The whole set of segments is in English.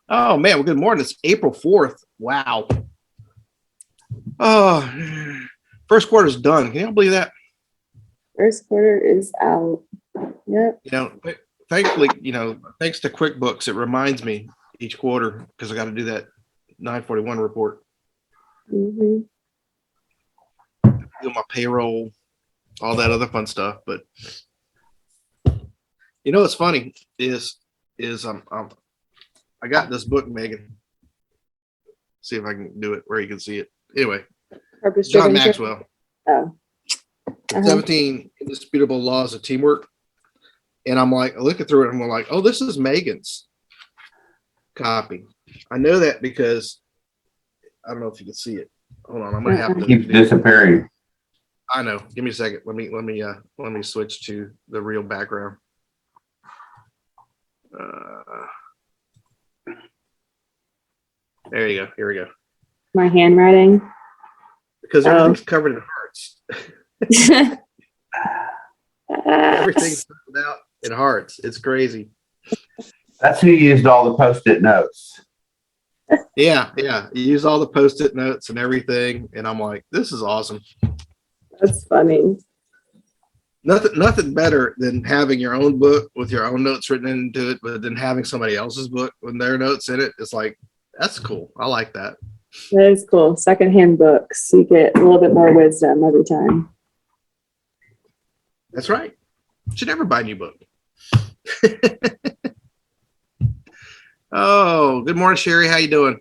Oh man, well, good morning. It's April 4th. Wow. Oh, first quarter's done. Can you believe that? First quarter is out. Yep. Thankfully, thanks to QuickBooks, it reminds me each quarter because I got to do that 941 report. Mm-hmm. Do my payroll, all that other fun stuff. But what's funny is I got this book, Megan. See if I can do it where you can see it. Anyway, John Maxwell. Oh. 17 Indisputable Laws of Teamwork. And I'm like, looking through it and I'm like, oh, this is Megan's copy. I know that because I don't know if you can see it. Hold on, I'm gonna have to keep disappearing. I know. Give me a second. Let me switch to the real background. There you go. Here we go. My handwriting. Because everything's covered in hearts. Everything's covered out in hearts. It's crazy. That's who used all the Post-it notes. Yeah. You use all the Post-it notes and everything, and I'm like, this is awesome. That's funny. Nothing better than having your own book with your own notes written into it, but then having somebody else's book with their notes in it. It's like, that's cool. I like that. That is cool. Secondhand books. You get a little bit more wisdom every time. That's right. You should never buy a new book. Oh, good morning, Sherry. How you doing?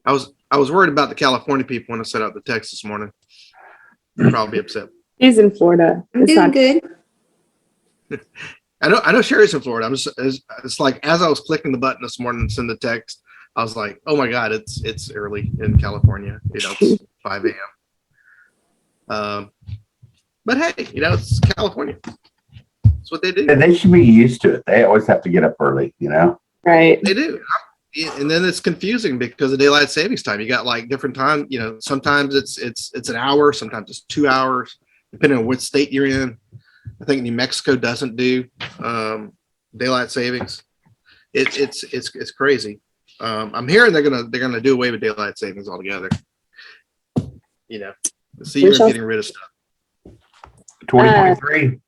I was worried about the California people when I set out the text this morning. They'd probably be upset. He's in Florida. I'm doing good. I know Sherry's in Florida. It's like as I was clicking the button this morning to send the text, I was like, oh my God, it's early in California. It's 5 a.m. But hey, it's California. That's what they do. And they should be used to it. They always have to get up early, Right. They do. And then it's confusing because of daylight savings time. You got like different time, sometimes it's an hour, sometimes it's 2 hours, depending on which state you're in. I think New Mexico doesn't do daylight savings. It's crazy. I'm hearing they're gonna do away with daylight savings altogether. So you're getting rid of stuff. 2023.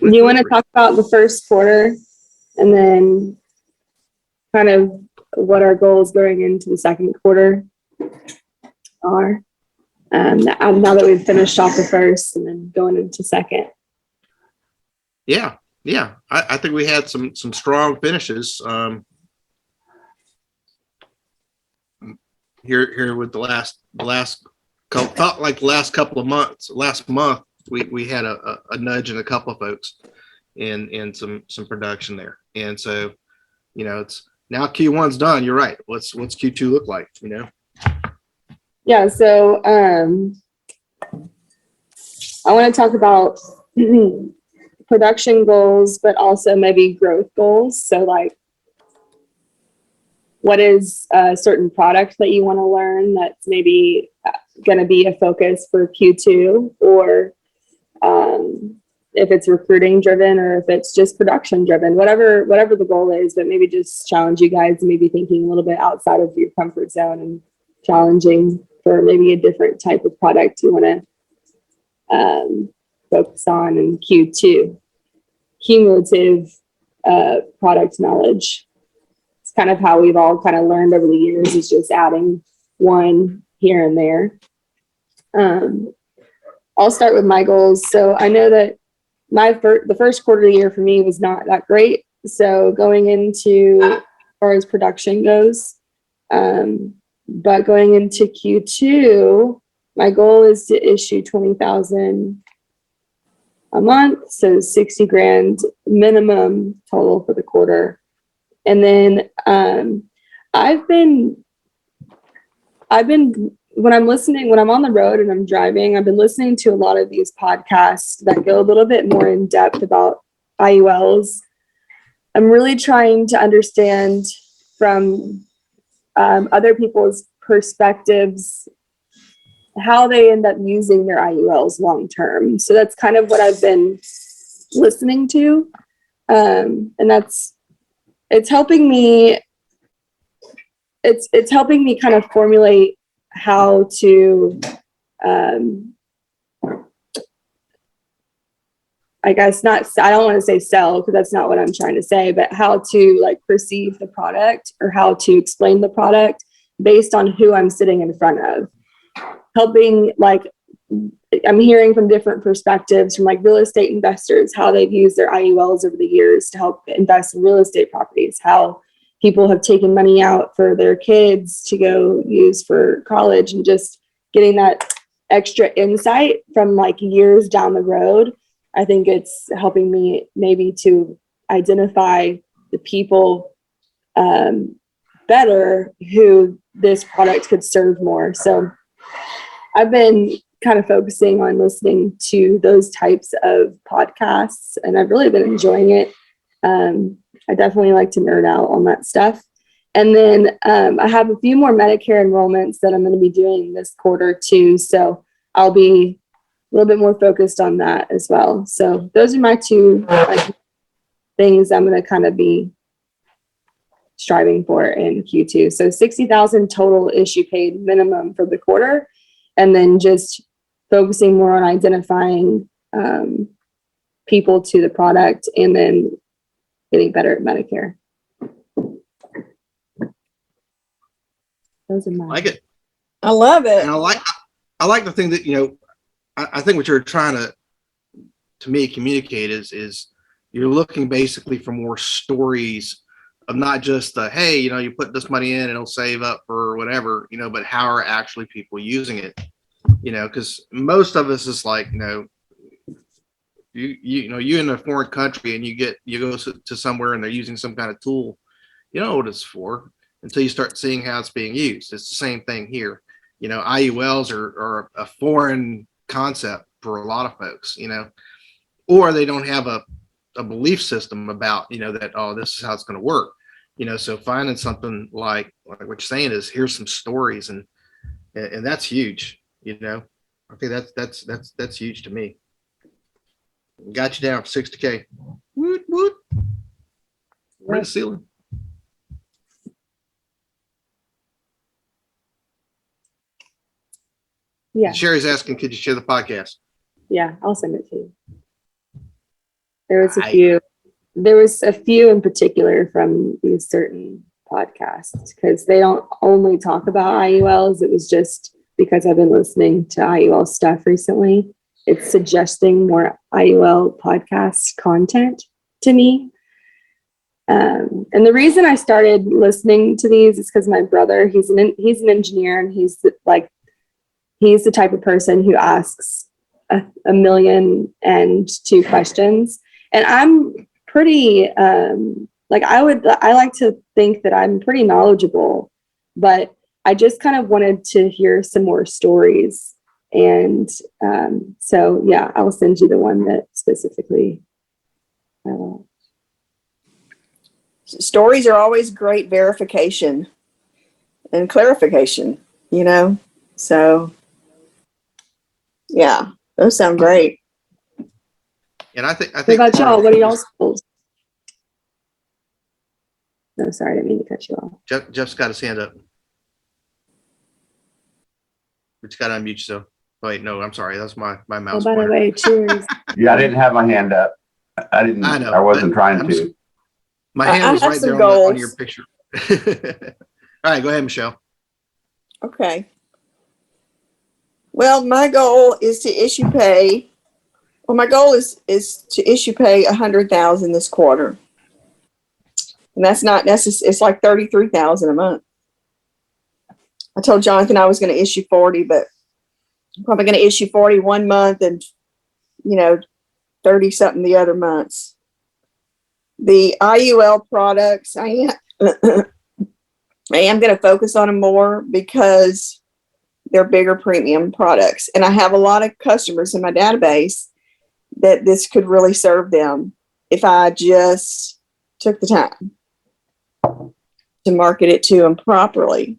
Do you want to talk about the first quarter and then kind of what our goals going into the second quarter are? Now that we've finished off the first and then going into second. Yeah. I think we had some strong finishes here with the last couple, felt like the last couple of months. Last month we had a nudge in a couple of folks in some production there, and so it's now Q1's done. You're right. What's Q2 look like? Yeah, so I want to talk about production goals, but also maybe growth goals. So like, what is a certain product that you want to learn that's maybe going to be a focus for Q2, or if it's recruiting driven or if it's just production driven, whatever the goal is, but maybe just challenge you guys, maybe thinking a little bit outside of your comfort zone and challenging for maybe a different type of product you want to focus on in Q2. Cumulative product knowledge. It's kind of how we've all kind of learned over the years, is just adding one here and there. I'll start with my goals. So I know that the first quarter of the year for me was not that great. So going into as far as production goes, but going into Q2, my goal is to issue 20,000 a month, so 60 grand minimum total for the quarter. And then I've been when I'm on the road and I'm driving, I've been listening to a lot of these podcasts that go a little bit more in depth about IULs. I'm really trying to understand from other people's perspectives how they end up using their IULs long term. So that's kind of what I've been listening to. And it's helping me. It's helping me kind of formulate how to, I guess I don't want to say sell, because that's not what I'm trying to say, but how to like perceive the product or how to explain the product based on who I'm sitting in front of. Helping, like, I'm hearing from different perspectives from like real estate investors, how they've used their IULs over the years to help invest in real estate properties, how people have taken money out for their kids to go use for college, and just getting that extra insight from like years down the road. I think it's helping me maybe to identify the people better who this product could serve more. So I've been kind of focusing on listening to those types of podcasts, and I've really been enjoying it. I definitely like to nerd out on that stuff. And then I have a few more Medicare enrollments that I'm going to be doing this quarter too. So I'll be a little bit more focused on that as well. So those are my two things I'm going to kind of be striving for in Q2. So 60,000 total issue paid minimum for the quarter, and then just focusing more on identifying people to the product, and then getting better at Medicare. Those are my. Like it. I love it. And I like the thing that, I think what you're trying to me communicate is you're looking basically for more stories of not just the, hey, you put this money in and it'll save up for whatever, but how are actually people using it? Because most of us is like, you in a foreign country and you go to somewhere and they're using some kind of tool, you don't know what it's for until you start seeing how it's being used. It's the same thing here. IULs are a foreign concept for a lot of folks, or they don't have a belief system about, that, oh, this is how it's going to work. So finding something like what you're saying is, here's some stories, and that's huge. I think that's huge to me. Got you down for 60K. Woot woot. Right the ceiling. Yeah. Sherry's asking, could you share the podcast? Yeah, I'll send it to you. There was a few in particular from these certain podcasts, because they don't only talk about IULs. It was just because I've been listening to IUL stuff recently. It's suggesting more IUL podcast content to me. And the reason I started listening to these is because my brother, he's an engineer, and he's the type of person who asks a million and two questions. And I'm pretty, I like to think that I'm pretty knowledgeable, but I just kind of wanted to hear some more stories. And so, yeah, I'll send you the one that specifically. Stories are always great verification and clarification, so yeah, those sound great. And I think What about y'all? What are y'all's goals? No, sorry, I didn't mean to cut you off. Jeff's got his hand up. But you got to unmute yourself. Wait, no, I'm sorry. That's my mouse. Oh, by the way, cheers. Yeah, I didn't have my hand up. I know. I wasn't trying to. My hand was right there on your picture. All right, go ahead, Michelle. Okay. Well, my goal is to issue pay. Well, my goal is to issue pay 100,000 this quarter, and that's not necessary. It's like 33,000 a month. I told Jonathan I was going to issue 40, but I'm probably going to issue 40 one month and 30 something the other months. The IUL products, I am going to focus on them more because they're bigger premium products, and I have a lot of customers in my database that this could really serve them if I just took the time to market it to them properly.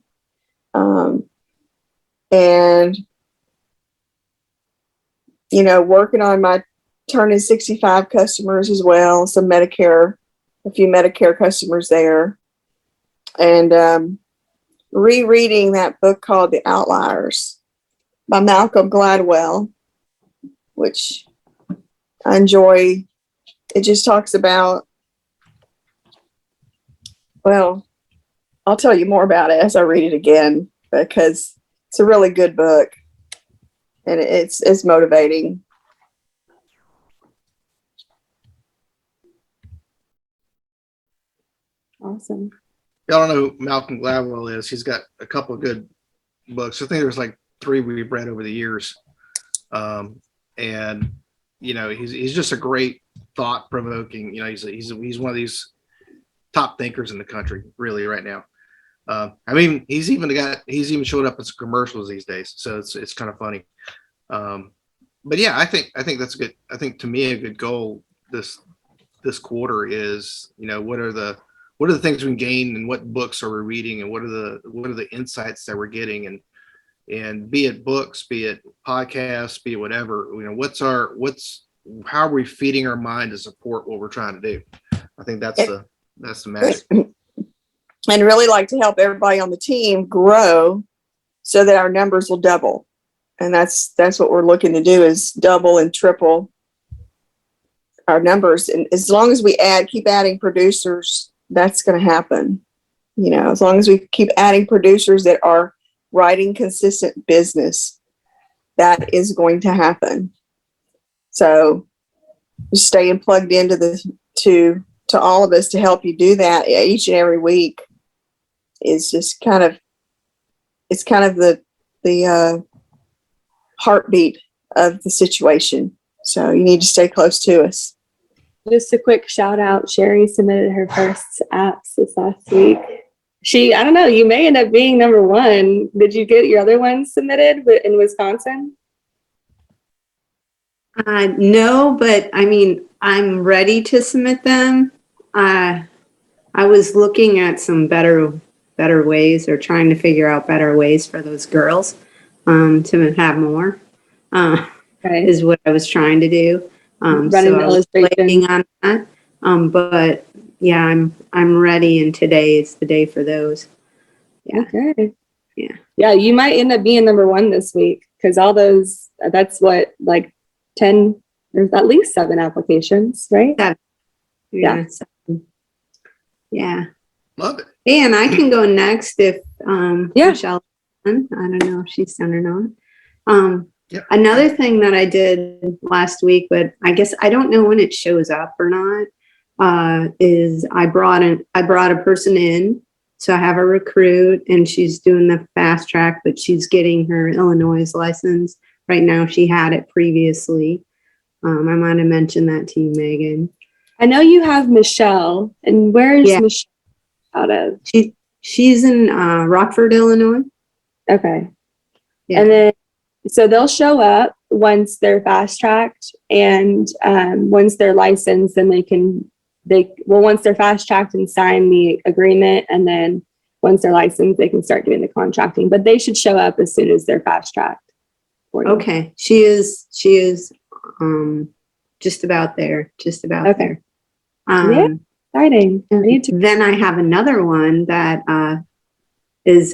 And working on my turning 65 customers as well, some Medicare, a few Medicare customers there, and rereading that book called The Outliers by Malcolm Gladwell, which I enjoy. It just talks about, well, I'll tell you more about it as I read it again, because it's a really good book and it's motivating. Awesome. Y'all don't know who Malcolm Gladwell is. He's got a couple of good books. I think there's like 3 we've read over the years. And he's just a great thought provoking, he's one of these top thinkers in the country really right now. He's even showed up in some commercials these days. So it's kind of funny. But yeah, I think that's good. I think to me, a good goal this quarter is, what are the things we can gain, and what books are we reading, and what are the insights that we're getting, and be it books, be it podcasts, be it whatever, how are we feeding our mind to support what we're trying to do? I think that's the magic. And really like to help everybody on the team grow so that our numbers will double. And that's what we're looking to do, is double and triple our numbers. And as long as we keep adding producers, that's going to happen. As long as we keep adding producers that are writing consistent business, that is going to happen. So just staying plugged into to all of us to help you do that each and every week is just kind of the heartbeat of the situation. So you need to stay close to us. Just a quick shout out. Sherry submitted her first apps this last week. I don't know, you may end up being number 1. Did you get your other ones submitted in Wisconsin? No, but I'm ready to submit them. I was looking at some better ways, or trying to figure out better ways for those girls to have more. Okay. Is what I was trying to do. Running so the I was illustration waiting on that. But yeah, I'm ready, and today is the day for those. Yeah. Okay. Yeah. Yeah, you might end up being number 1 this week, because all those, that's what, like 10, there's at least 7 applications, right? Yeah. Yeah. Love it. And I can go next if Yeah. Michelle, I don't know if she's done or not. Yeah. Another thing that I did last week, but I guess I don't know when it shows up or not, is I brought a person in. So I have a recruit, and she's doing the fast track, but she's getting her Illinois license right now. She had it previously. I might have mentioned that to you, Megan. I know you have Michelle, and where is Michelle out of? She's in Rockford, Illinois. Okay. Yeah. And then, so they'll show up once they're fast tracked, and once they're licensed, then once they're fast tracked and sign the agreement, and then once they're licensed, they can start doing the contracting. But they should show up as soon as they're fast tracked. Okay. She is just about there. Okay. Yeah, exciting. Then I have another one that is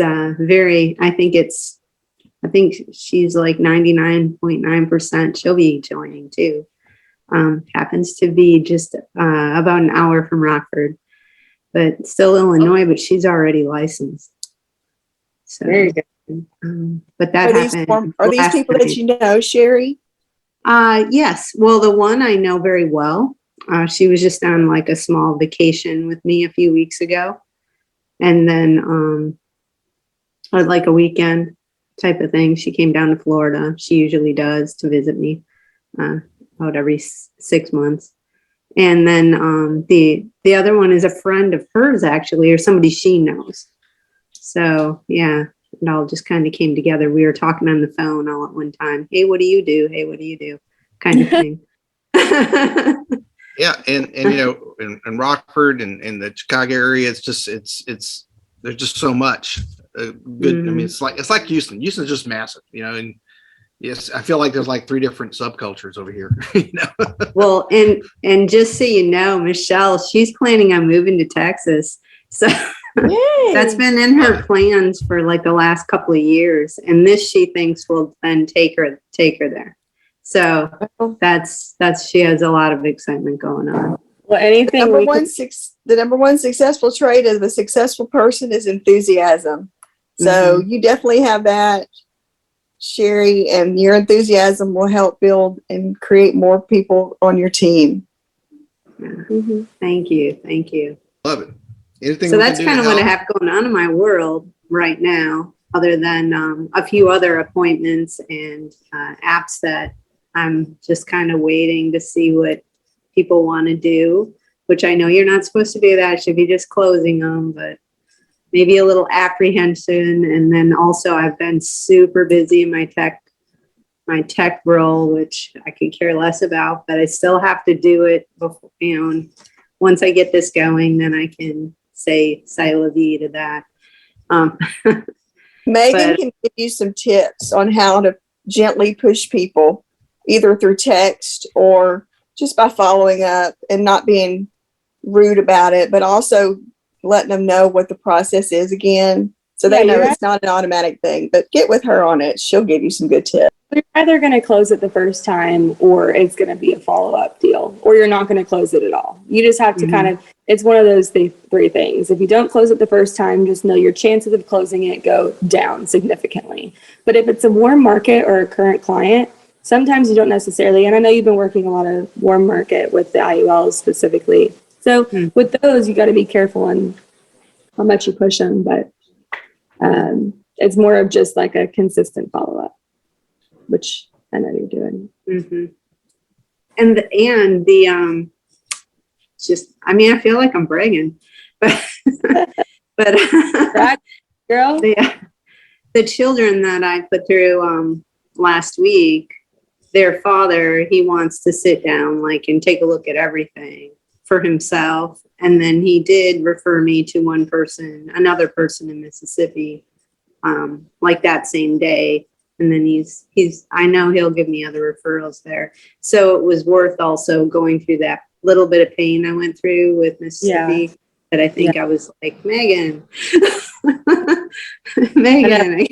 I think she's like 99.9%. She'll be joining too. Happens to be just about an hour from Rockford, but still Illinois, but she's already licensed. So, very good. But that Are these people that you know, Sherry? Yes. Well, the one I know very well. She was just on like a small vacation with me a few weeks ago, and then like a weekend type of thing. She came down to Florida. She usually does to visit me about every 6 months. And then the other one is a friend of hers, actually, or somebody she knows. So yeah, it all just kind of came together. We were talking on the phone all at one time. Hey, what do you do? Hey, what do you do? Kind of thing. Yeah, and in Rockford and in the Chicago area, it's there's just so much good. I mean, it's like Houston. Houston's just massive, and Yes, I feel like there's like 3 different subcultures over here. You know? Well, and just so you know, Michelle, she's planning on moving to Texas. So Yay. that's been in her plans for like the last couple of years. And this she thinks will then take her there. So that's she has a lot of excitement going on. Well, anything we can, The number one successful trait of a successful person is enthusiasm. So you definitely have that, Sherry, and your enthusiasm will help build and create more people on your team. Mhm. Thank you. Love it. Anything So we can that's do kind to of what I help? have going on in my world right now, other than a few other appointments and apps that I'm just kind of waiting to see what people want to do, which I know you're not supposed to do that. It should be just closing them, but maybe a little apprehension. And then also I've been super busy in my tech role, which I could care less about, but I still have to do it before, and once I get this going, then I can say la vie to that. Megan But- can give you some tips on how to gently push people, either through text or just by following up and not being rude about it, but also letting them know what the process is again. So they know it's not an automatic thing, but get with her on it. She'll give you some good tips. you're either going to close it the first time or it's going to be a follow-up deal, or you're not going to close it at all. You just have to kind of, it's one of those 3 things. If you don't close it the first time, just know your chances of closing it go down significantly. But if it's a warm market or a current client, sometimes you don't necessarily, and I know you've been working a lot of warm market with the IULs specifically. So with those, you got to be careful on how much you push them, but it's more of just like a consistent follow-up, which I know you're doing. Mm-hmm. And the just, I mean, I feel like I'm bragging, but Right, girl? the children that I put through last week, their father, he wants to sit down like and take a look at everything for himself. And then he did refer me to another person in Mississippi, like that same day. And then I know he'll give me other referrals there. So it was worth also going through that little bit of pain I went through with Mississippi, that I think I was like, Megan, Megan.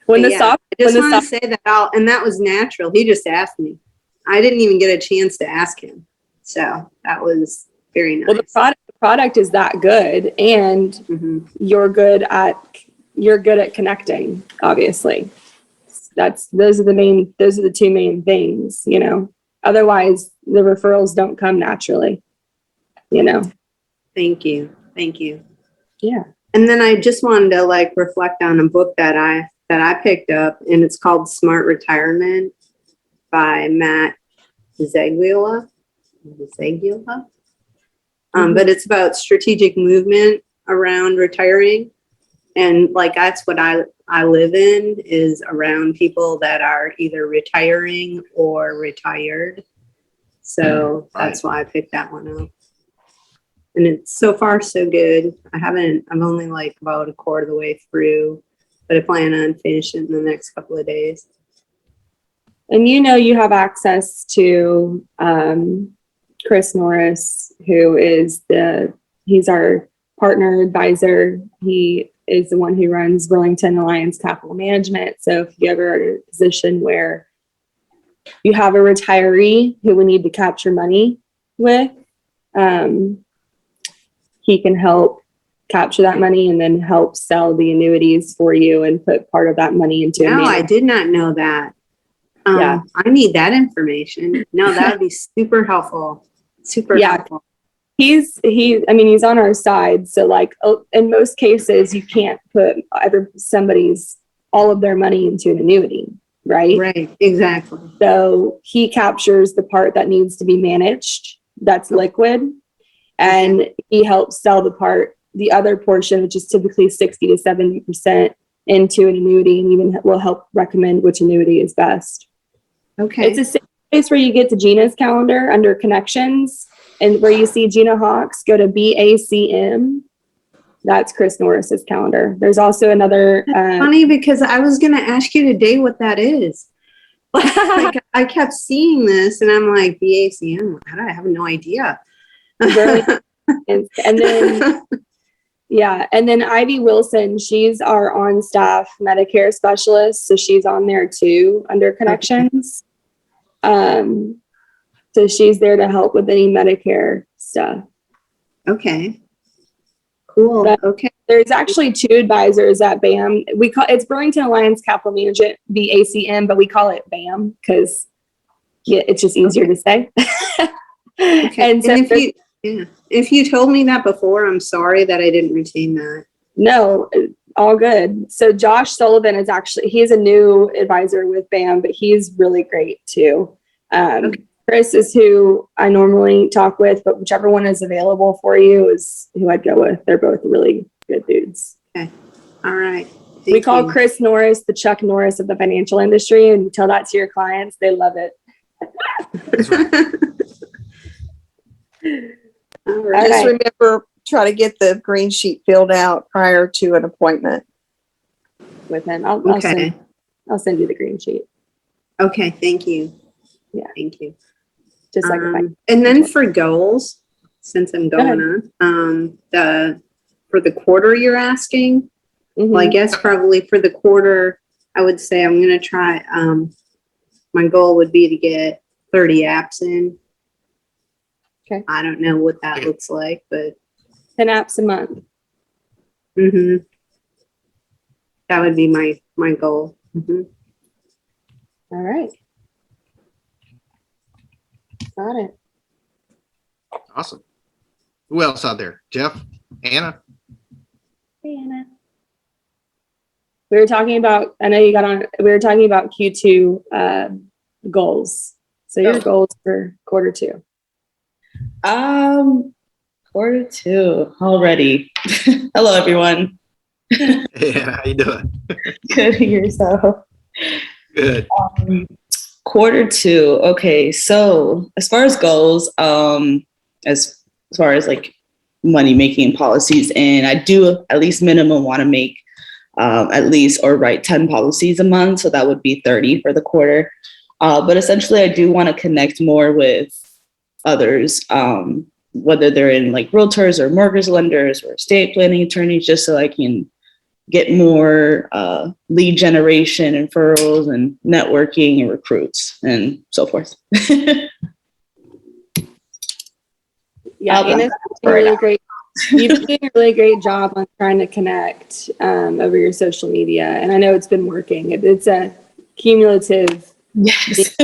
When the Yeah, soft, I just when the want to say that and that was natural. He just asked me. I didn't even get a chance to ask him. So that was very nice. well, the product is that good, and Mhm. you're good at connecting, obviously. Those are the 2 main things, you know. Otherwise the referrals don't come naturally, you know. Thank you. Yeah. And then I just wanted to like reflect on a book that I picked up, and it's called Smart Retirement by Matt Zaguila. But it's about strategic movement around retiring. And like, that's what I live in, is around people that are either retiring or retired. So that's why I picked that one up. And it's so far so good. I'm only like about a quarter of the way through, but I plan on finishing in the next couple of days. And you know, you have access to Chris Norris, who is he's our partner advisor. He is the one who runs Burlington Alliance Capital Management. So if you ever are in a position where you have a retiree who we need to capture money with, he can help capture that money and then help sell the annuities for you and put part of that money into No, I did not know that. Yeah. I need that information. No, that would be super helpful. Helpful. He's on our side. So like in most cases, you can't put all of their money into an annuity, right? Right, exactly. So he captures the part that needs to be managed, that's liquid, and he helps sell the other portion, which is typically 60 to 70% into an annuity, and even will help recommend which annuity is best. Okay. It's a safe place where you get to Gina's calendar under connections, and where you see Gina Hawks, go to BACM That's Chris Norris's calendar. There's also another. Funny, because I was going to ask you today what that is. Like, I kept seeing this and I'm like, BACM, I have no idea. Brilliant. And then, yeah. And then Ivy Wilson, she's our on staff Medicare specialist. So she's on there too under connections. So she's there to help with any Medicare stuff. Okay. Cool. But Okay. there's actually 2 advisors at BAM. It's Burlington Alliance Capital Management, BACM, but we call it BAM because it's just easier to say. Okay. And so if you told me that before, I'm sorry that I didn't retain that. no, all good. So Josh Sullivan he's a new advisor with BAM, but he's really great too. Okay. Chris is who I normally talk with, but whichever one is available for you is who I'd go with. They're both really good dudes. All right. We call you. Chris Norris the Chuck Norris of the financial industry, and you tell that to your clients, they love it. That's right. All right. Just remember, try to get the green sheet filled out prior to an appointment. With him. I'll Okay. send you the green sheet. Okay. Thank you. Yeah. Thank you. Just like And then for goals, since I'm going on, for the quarter you're asking, well, I guess probably for the quarter, I would say I'm going to try, my goal would be to get 30 apps in. Okay. I don't know what that looks like, but 10 apps a month. That would be my goal. All right. Got it. Awesome. Who else out there? Jeff? Anna? Hey, Anna. We were talking about, I know you got on, we were talking about Q2 goals. So your goals for quarter 2. Quarter 2 already. Hello, everyone. Hey, Anna, how you doing? Good, yourself. Good. Quarter 2. Okay, so as far as goals, as far as like money making policies, and I do at least minimum want to make at least or write 10 policies a month, so that would be 30 for the quarter. But essentially, I do want to connect more with others, whether they're in like realtors or mortgage lenders or estate planning attorneys, just so I can get more lead generation, referrals, and networking and recruits and so forth. Yeah, Anna's doing really great. You've been doing a really great job on trying to connect over your social media, and I know it's been working. It's a cumulative. Yes,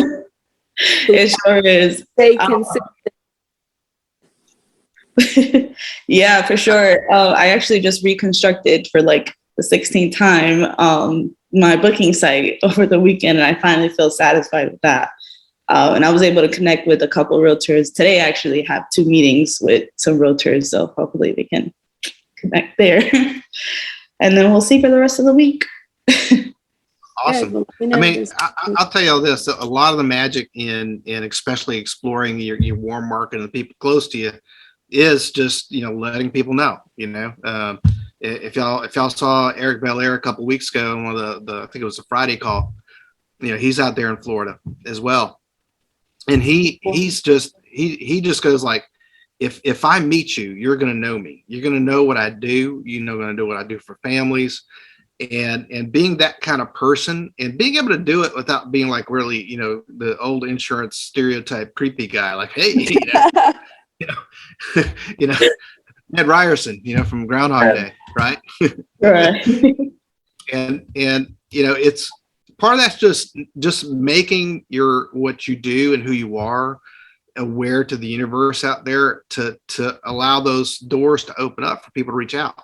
it sure is. Stay consistent. Yeah, for sure. I actually just reconstructed for like the 16th time my booking site over the weekend, and I finally feel satisfied with that. And I was able to connect with a couple realtors today. I actually have 2 meetings with some realtors, so hopefully we can connect there. And then we'll see for the rest of the week. Awesome. Good. Well, I mean, I'll tell you all this, a lot of the magic in especially exploring your warm market and the people close to you is just, letting people know, if y'all saw Eric Belair a couple of weeks ago on one of the I think it was a Friday call, he's out there in Florida as well. And he just goes like, if I meet you, you're going to know me. You're going to know what I do. Going to know what I do for families, and being that kind of person and being able to do it without being like really, the old insurance stereotype creepy guy. Like, hey, Ned Ryerson, from Groundhog Day, right? Right. and it's part of that's just making what you do and who you are aware to the universe out there to allow those doors to open up for people to reach out,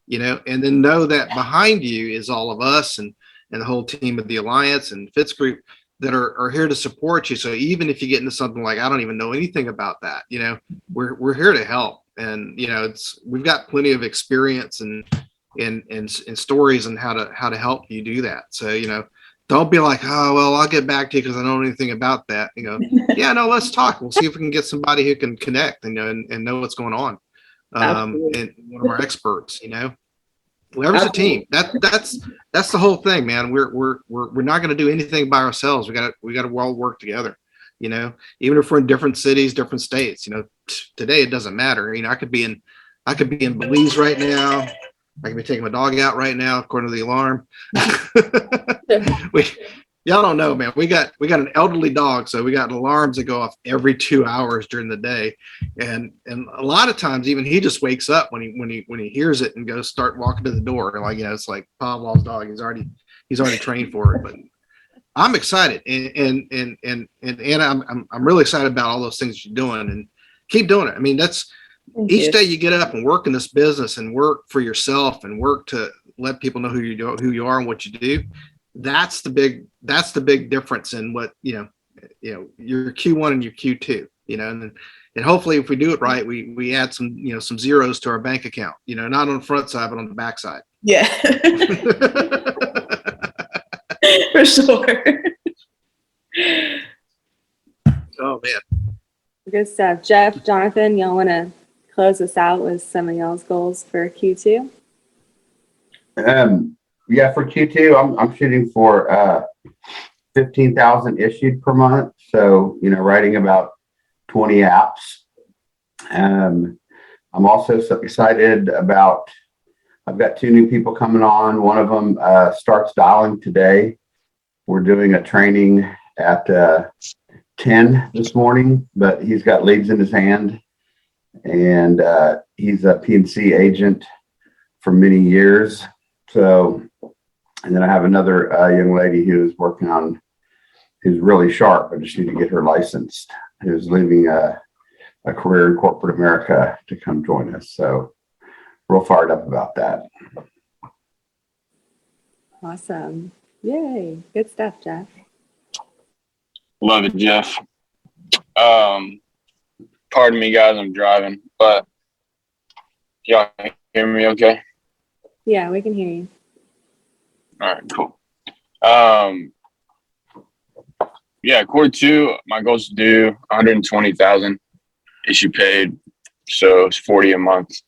and then know that behind you is all of us and the whole team of the Alliance and Fitz Group that are here to support you. So even if you get into something like, I don't even know anything about that, we're here to help. And, we've got plenty of experience and stories on how to help you do that. So, don't be like, oh, well, I'll get back to you because I don't know anything about that. Yeah, no, let's talk. We'll see if we can get somebody who can connect and know what's going on. Absolutely. and one of our experts, you know. Leverage the team. That's the whole thing, man. We're not going to do anything by ourselves. We got to all work together, you know, even if we're in different cities, different states, you know. Today it doesn't matter. You know, I could be in Belize right now. I could be taking my dog out right now, according to the alarm. Y'all don't know, man. We got an elderly dog, so we got alarms that go off every 2 hours during the day, and a lot of times even he just wakes up when he hears it and goes start walking to the door. Like, you know, it's like Pavlov's dog. He's already trained for it. But I'm excited, and Anna, I'm really excited about all those things you're doing, and keep doing it. I mean, that's each day you get up and work in this business and work for yourself and work to let people know who you are and what you do. That's the big difference in what, you know, your Q1 and your Q2, you know, and hopefully if we do it right, we add some, you know, some zeros to our bank account, you know, not on the front side, but on the back side. Yeah. For sure. Oh man. Good stuff. Jeff, Jonathan, y'all want to close us out with some of y'all's goals for Q2? Yeah, for Q2, I'm shooting for 15,000 issued per month. So, you know, writing about 20 apps. I'm also so excited about, I've got 2 new people coming on. One of them starts dialing today. We're doing a training at 10 this morning, but he's got leads in his hand, and he's a P&C agent for many years. So, and then I have another young lady who's really sharp, but just need to get her licensed, who's leaving a career in corporate America to come join us. So real fired up about that. Awesome. Yay. Good stuff, Jeff. Love it, Jeff. Pardon me, guys, I'm driving, but y'all hear me okay? Yeah, we can hear you. All right, cool. Yeah, Q2, my goal is to do 120,000 issue paid, so it's 40 a month.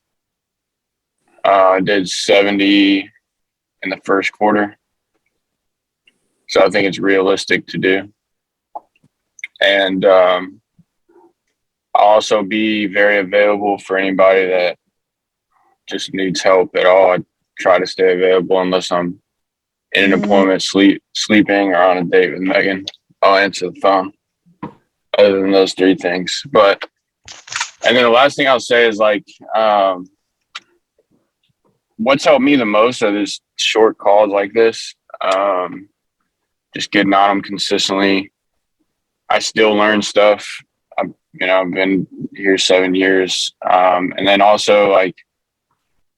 I did 70 in the first quarter, so I think it's realistic to do. And I'll also be very available for anybody that just needs help at all. I try to stay available unless I'm in an appointment, sleeping, or on a date with Megan. I'll answer the phone. Other than those 3 things, and then the last thing I'll say is like, what's helped me the most are these short calls like this. Just getting on them consistently. I still learn stuff. I've been here 7 years, and then also like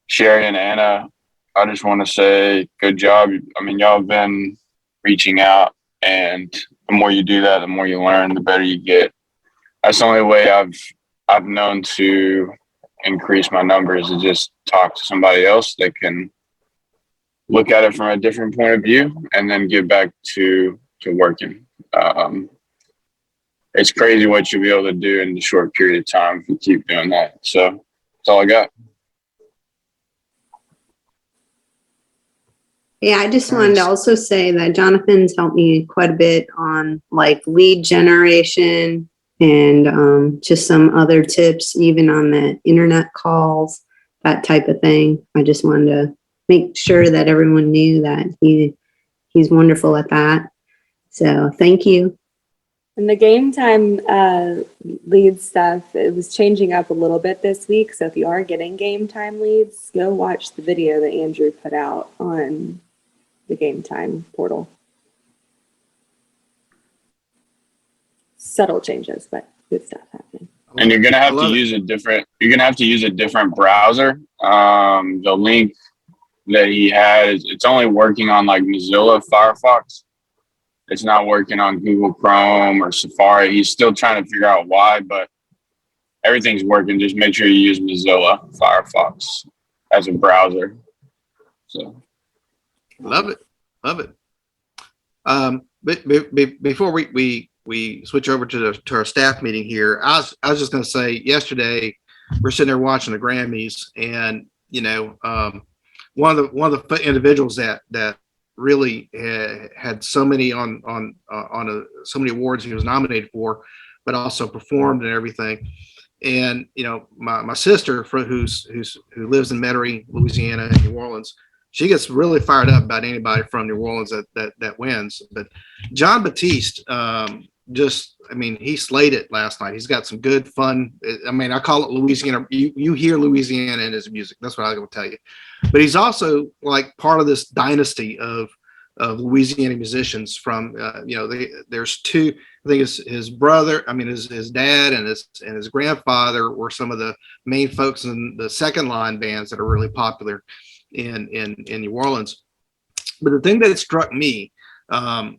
Sherry and Anna, I just want to say good job. I mean, y'all have been reaching out, and the more you do that, the more you learn, the better you get. That's the only way I've known to increase my numbers, is just talk to somebody else that can look at it from a different point of view and then get back to working. It's crazy what you'll be able to do in a short period of time if you keep doing that. So that's all I got. Yeah, I just wanted to also say that Jonathan's helped me quite a bit on like lead generation and just some other tips, even on the internet calls, that type of thing. I just wanted to make sure that everyone knew that he's wonderful at that. So thank you. And the game time lead stuff, it was changing up a little bit this week. So if you are getting game time leads, go watch the video that Andrew put out on the game time portal. Subtle changes, but good stuff happening. And you're gonna have to use a different browser. The link that he had it's only working on like Mozilla Firefox. It's not working on Google Chrome or Safari. He's still trying to figure out why, but everything's working. Just make sure you use Mozilla Firefox as a browser. So Love it. But before we switch over to our staff meeting here, I was just going to say yesterday we're sitting there watching the Grammys, and one of the individuals that really had so many so many awards he was nominated for, but also performed and everything. And my sister, who lives in Metairie, Louisiana, and New Orleans, she gets really fired up about anybody from New Orleans that wins. But John Batiste, he slayed it last night. He's got some good fun. I mean, I call it Louisiana. You hear Louisiana in his music. That's what I will tell you. But he's also like part of this dynasty of Louisiana musicians from, there's two, I think it's his brother, his dad and his grandfather were some of the main folks in the second line bands that are really popular in New Orleans. But the thing that struck me, and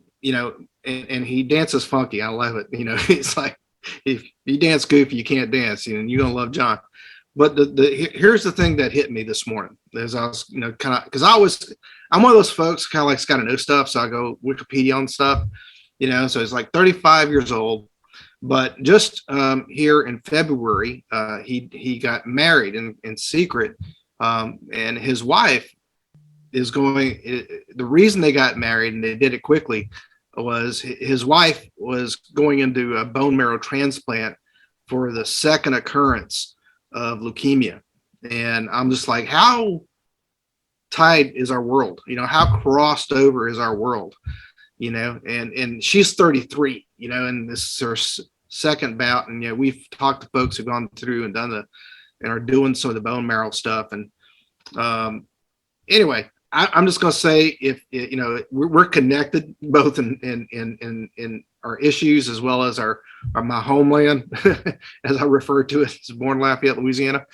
he dances funky. I love it. It's like, if you dance goofy, you can't dance, and you're going to love John. But here's the thing that hit me this morning, as I was, because I'm one of those folks kind of like got to know stuff. So I go Wikipedia on stuff, so he's like 35 years old, but just here in February, he got married in secret. And his wife is the reason they got married and they did it quickly was his wife was going into a bone marrow transplant for the second occurrence of leukemia. And I'm just like, how tight is our world? How crossed over is our world? And she's 33, and this is her second bout. And we've talked to folks who've gone through and and are doing some of the bone marrow stuff. And anyway, I'm just going to say, if we're connected both in our issues as well as my homeland, as I refer to it, as born Lafayette, Louisiana.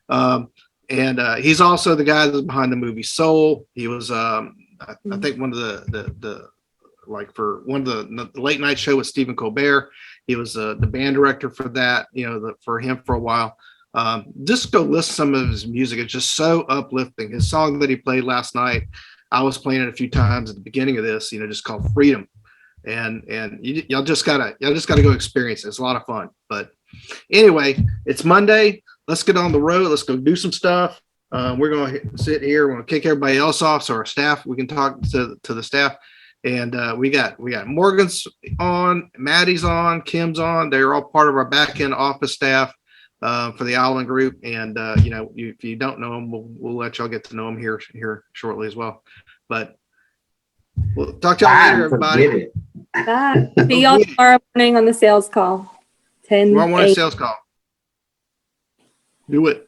And he's also the guy that's behind the movie Soul. He was, I think, one of the for one of the late night show with Stephen Colbert. He was the band director for that, for him for a while. Just go listen to some of his music. It's just so uplifting. His song that he played last night, I was playing it a few times at the beginning of this, just called Freedom. And y'all just gotta go experience it. It's a lot of fun. But anyway, it's Monday. Let's get on the road. Let's go do some stuff. We're gonna sit here. We're gonna kick everybody else off, so our staff, we can talk to the staff. And we got Morgan's on, Maddie's on, Kim's on. They're all part of our back end office staff for the Alleman group. And if you don't know them, we'll let y'all get to know them here shortly as well. But we'll talk to y'all later, everybody. See y'all tomorrow morning on the sales call. 10 Tomorrow morning 8. sales call. Do it.